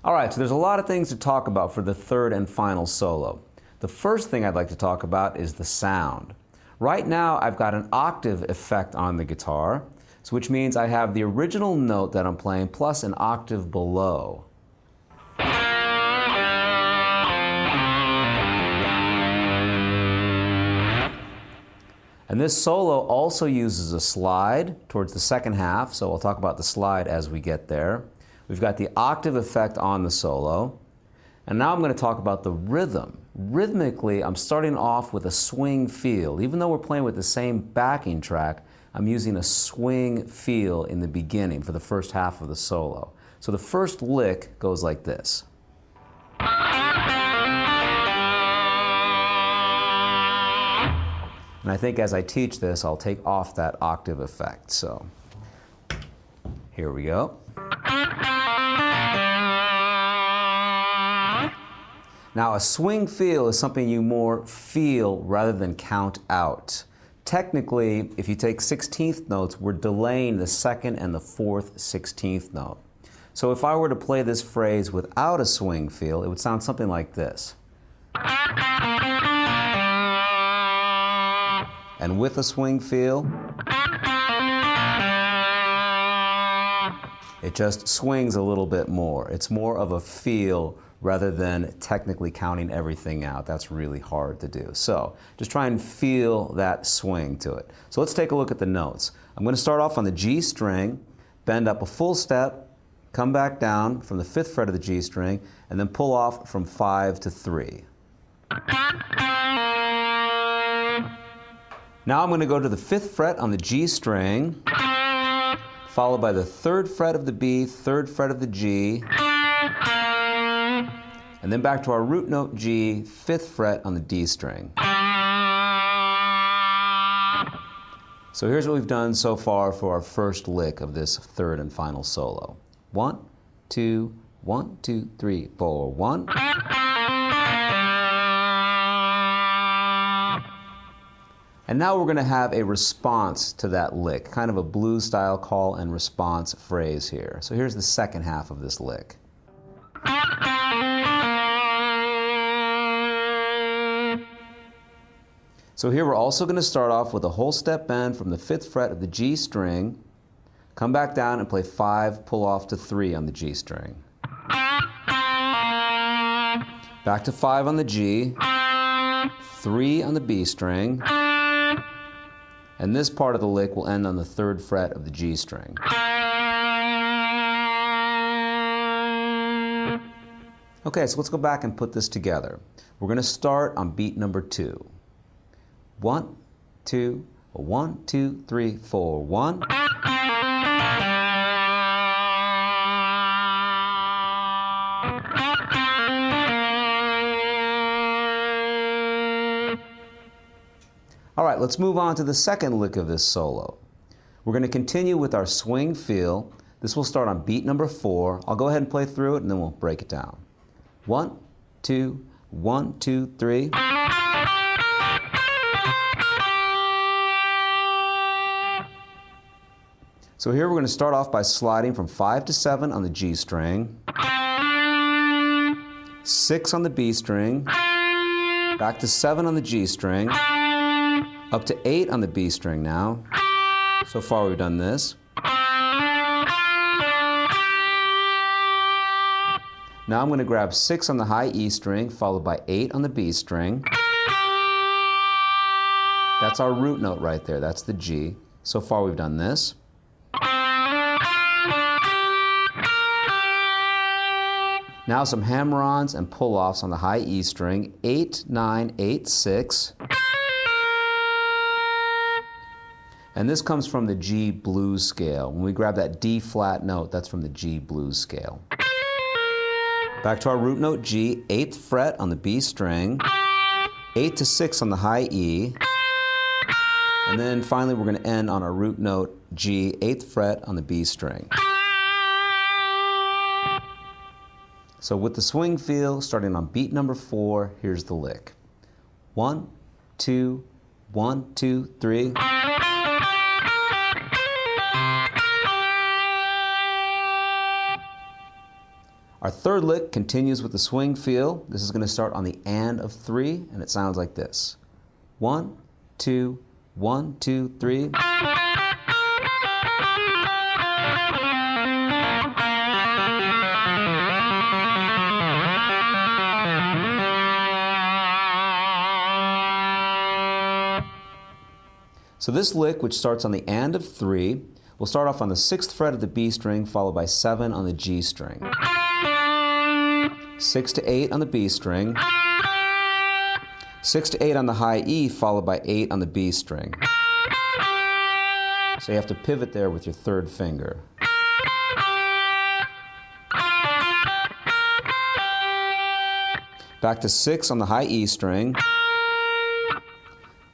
All right, so there's a lot of things to talk about for the third and final solo. The first thing I'd like to talk about is the sound. Right now, I've got an octave effect on the guitar, so which means I have the original note that I'm playing plus an octave below. And this solo also uses a slide towards the second half, so we'll talk about the slide as we get there. We've got the octave effect on the solo. And now I'm going to talk about the rhythm. Rhythmically, I'm starting off with a swing feel. Even though we're playing with the same backing track, I'm using a swing feel in the beginning for the first half of the solo. So the first lick goes like this. And I think as I teach this, I'll take off that octave effect. So here we go. Now, a swing feel is something you more feel rather than count out. Technically, if you take 16th notes, we're delaying the second and the fourth 16th note. So if I were to play this phrase without a swing feel, it would sound something like this. And with a swing feel, it just swings a little bit more. It's more of a feel rather than technically counting everything out. That's really hard to do. So just try and feel that swing to it. So let's take a look at the notes. I'm going to start off on the G string, bend up a full step, come back down from the 5th fret of the G string, and then pull off from 5 to 3. Now I'm going to go to the 5th fret on the G string, followed by the 3rd fret of the B, 3rd fret of the G, and then back to our root note G, 5th fret on the D string. So here's what we've done so far for our first lick of this third and final solo. 1, 2, 1, 2, 3, 4, 1. And now we're going to have a response to that lick, kind of a blues style call and response phrase here. So here's the second half of this lick. So here we're also going to start off with a whole step bend from the 5th fret of the G string, come back down and play 5, pull off to 3 on the G string. Back to 5 on the G, 3 on the B string, and this part of the lick will end on the 3rd fret of the G string. Okay, so let's go back and put this together. We're going to start on beat number 2. 1, 2, 1, 2, 3, 4, 1. All right, let's move on to the second lick of this solo. We're going to continue with our swing feel. This will start on beat number 4. I'll go ahead and play through it and then we'll break it down. 1, 2, 1, 2, 3. So here we're going to start off by sliding from 5 to 7 on the G string, 6 on the B string, back to 7 on the G string, up to 8 on the B string now. So far we've done this. Now I'm going to grab 6 on the high E string, followed by 8 on the B string. That's our root note right there. That's the G. So far we've done this. Now some hammer-ons and pull-offs on the high E string, 8, 9, 8, 6. And this comes from the G blues scale. When we grab that D flat note, that's from the G blues scale. Back to our root note G, 8th fret on the B string, 8 to 6 on the high E, and then finally we're going to end on our root note G, 8th fret on the B string. So with the swing feel, starting on beat number 4, here's the lick. 1, 2, 1, 2, 3. Our third lick continues with the swing feel. This is going to start on the and of 3, and it sounds like this. 1, 2, 1, 2, 3. So this lick, which starts on the and of 3, will start off on the 6th fret of the B string, followed by 7 on the G string. 6 to 8 on the B string. 6 to 8 on the high E, followed by 8 on the B string. So you have to pivot there with your third finger. Back to 6 on the high E string.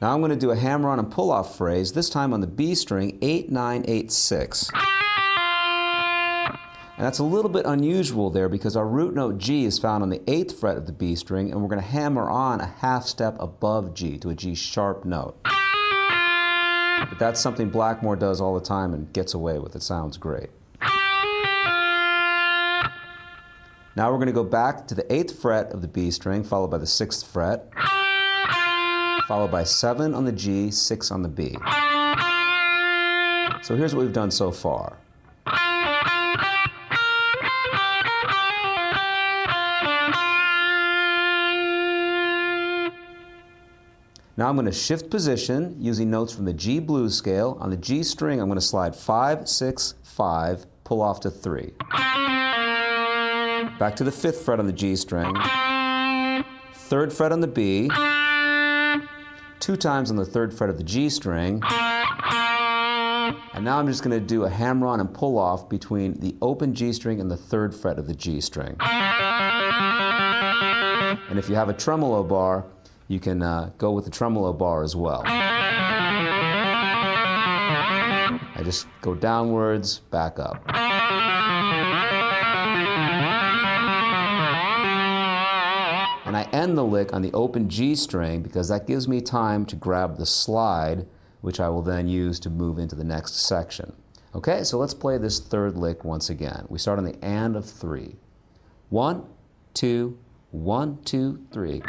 Now I'm going to do a hammer-on and pull-off phrase, this time on the B string, 8, 9, 8, 6. And that's a little bit unusual there because our root note G is found on the 8th fret of the B string, and we're going to hammer on a half step above G to a G sharp note. But that's something Blackmore does all the time and gets away with. It sounds great. Now we're going to go back to the 8th fret of the B string, followed by the 6th fret. Followed by 7 on the G, 6 on the B. So here's what we've done so far. Now I'm going to shift position using notes from the G blues scale. On the G string, I'm going to slide 5, 6, 5, pull off to 3. Back to the 5th fret on the G string. 3rd fret on the B. 2 times on the 3rd fret of the G string. And now I'm just going to do a hammer-on and pull-off between the open G string and the 3rd fret of the G string. And if you have a tremolo bar, you can go with the tremolo bar as well. I just go downwards, back up. And I end the lick on the open G string because that gives me time to grab the slide, which I will then use to move into the next section. Okay, so let's play this third lick once again. We start on the and of 3. 1, 2, 1, 2, 3.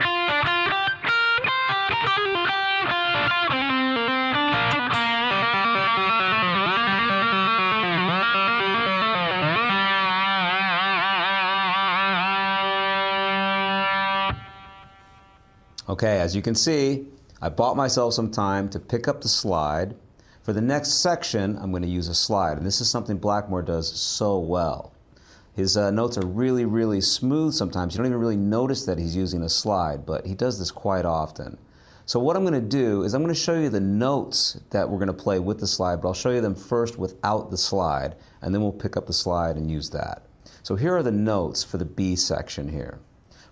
Okay, as you can see, I bought myself some time to pick up the slide. For the next section, I'm going to use a slide, and this is something Blackmore does so well. His notes are really, really smooth sometimes. You don't even really notice that he's using a slide, but he does this quite often. So what I'm going to do is I'm going to show you the notes that we're going to play with the slide, but I'll show you them first without the slide, and then we'll pick up the slide and use that. So here are the notes for the B section here.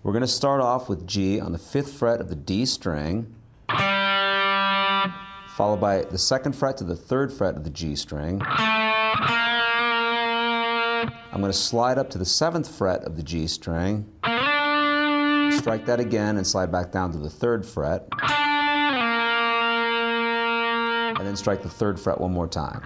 We're going to start off with G on the 5th fret of the D string, followed by the 2nd fret to the 3rd fret of the G string. I'm going to slide up to the 7th fret of the G string, strike that again and slide back down to the 3rd fret, and then strike the 3rd fret one more time.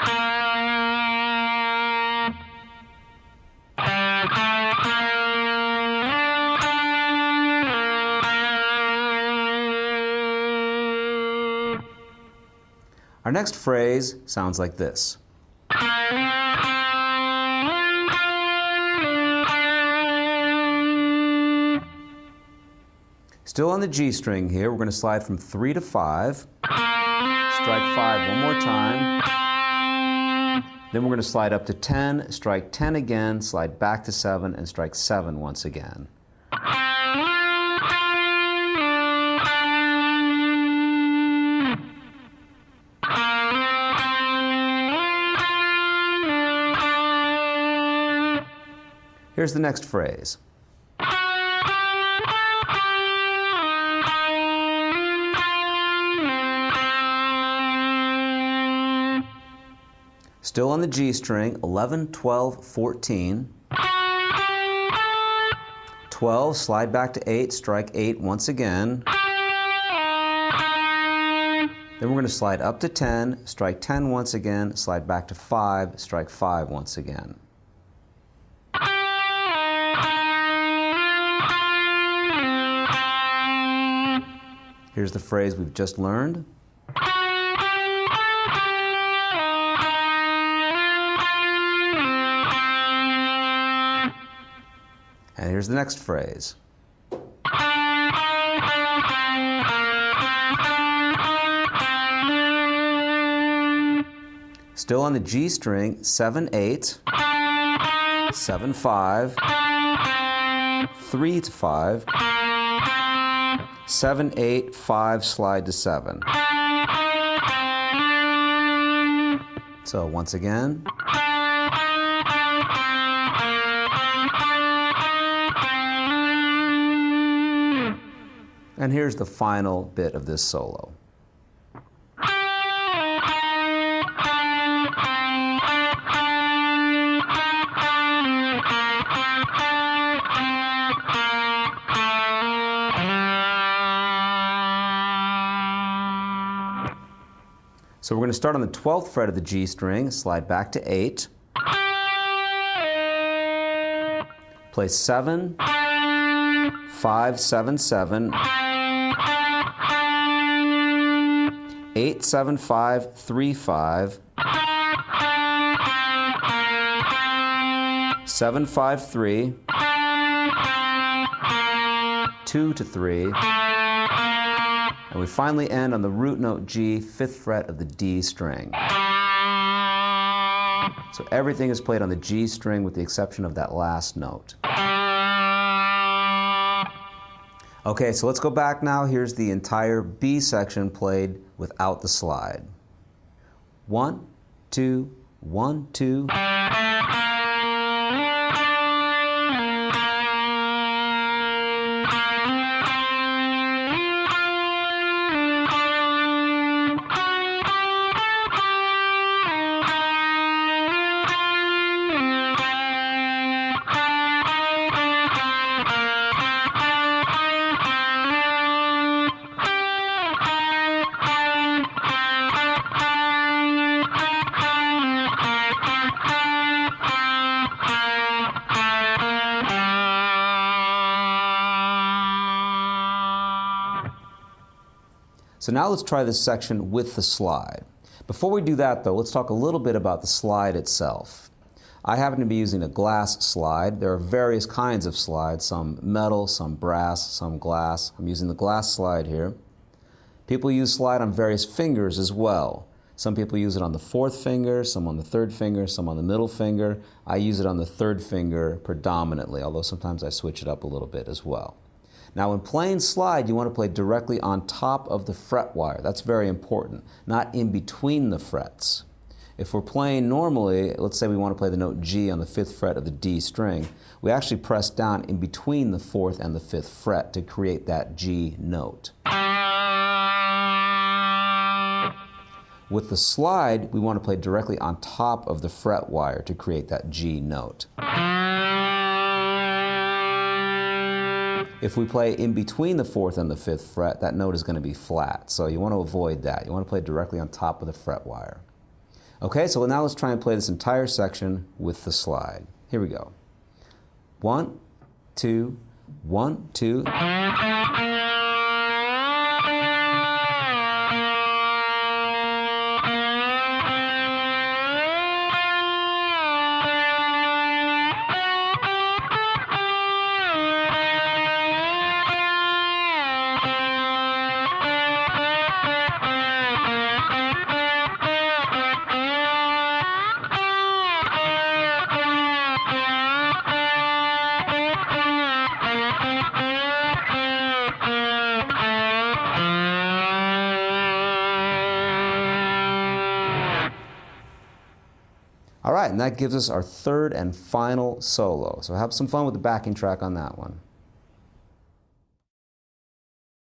Our next phrase sounds like this. Still on the G string here, we're going to slide from 3 to 5, strike 5 one more time, then we're going to slide up to 10, strike 10 again, slide back to 7, and strike 7 once again. Here's the next phrase. Still on the G string, 11, 12, 14. 12, slide back to 8, strike 8 once again. Then we're going to slide up to 10, strike 10 once again, slide back to 5, strike 5 once again. Here's the phrase we've just learned. And here's the next phrase. Still on the G string, 7/8, 7/5, 3/5, 7/8, 5, slide to 7. So once again. And here's the final bit of this solo. So we're going to start on the 12th fret of the G string, slide back to 8, play 7, 5, 7, 7, 8, 7, 5, 3, 5, 7, 5, 3, 2 to 3, and we finally end on the root note G, 5th fret of the D string. So everything is played on the G string with the exception of that last note. Okay, so let's go back now. Here's the entire B section played without the slide. 1, 2, 1, 2. So now let's try this section with the slide. Before we do that though, let's talk a little bit about the slide itself. I happen to be using a glass slide. There are various kinds of slides, some metal, some brass, some glass. I'm using the glass slide here. People use slide on various fingers as well. Some people use it on the 4th finger, some on the 3rd finger, some on the middle finger. I use it on the 3rd finger predominantly, although sometimes I switch it up a little bit as well. Now when playing slide, you want to play directly on top of the fret wire. That's very important, not in between the frets. If we're playing normally, let's say we want to play the note G on the 5th fret of the D string, we actually press down in between the 4th and the 5th fret to create that G note. With the slide, we want to play directly on top of the fret wire to create that G note. If we play in between the 4th and the 5th fret, that note is going to be flat. So you want to avoid that. You want to play directly on top of the fret wire. Okay, so now let's try and play this entire section with the slide. Here we go. 1, 2, 1, 2. All right, and that gives us our 3rd and final solo. So have some fun with the backing track on that one.